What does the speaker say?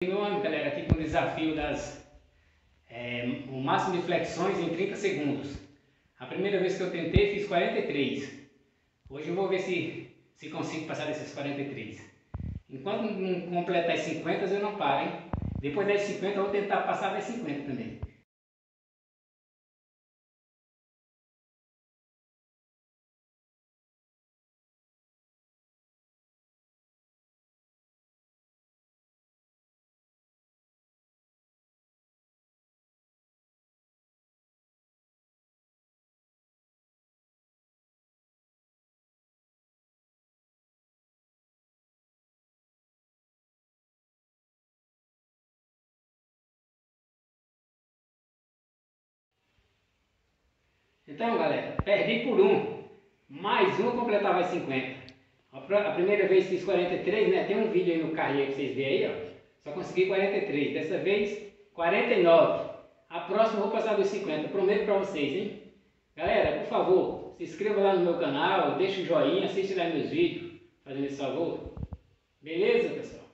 Continuando, galera, aqui com o desafio o máximo de flexões em 30 segundos. A primeira vez que eu tentei fiz 43. Hoje eu vou ver se consigo passar desses 43. Enquanto não completar as 50 eu não paro, hein? Depois das 50 eu vou tentar passar das 50 também. Então, galera, perdi por um. Mais um eu completava as 50. A primeira vez fiz 43, né? Tem um vídeo aí no card aí pra vocês verem aí, ó. Só consegui 43. Dessa vez, 49. A próxima eu vou passar dos 50. Prometo pra vocês, hein? Galera, por favor, se inscreva lá no meu canal, deixa o joinha, assiste lá meus vídeos, fazendo esse favor. Beleza, pessoal?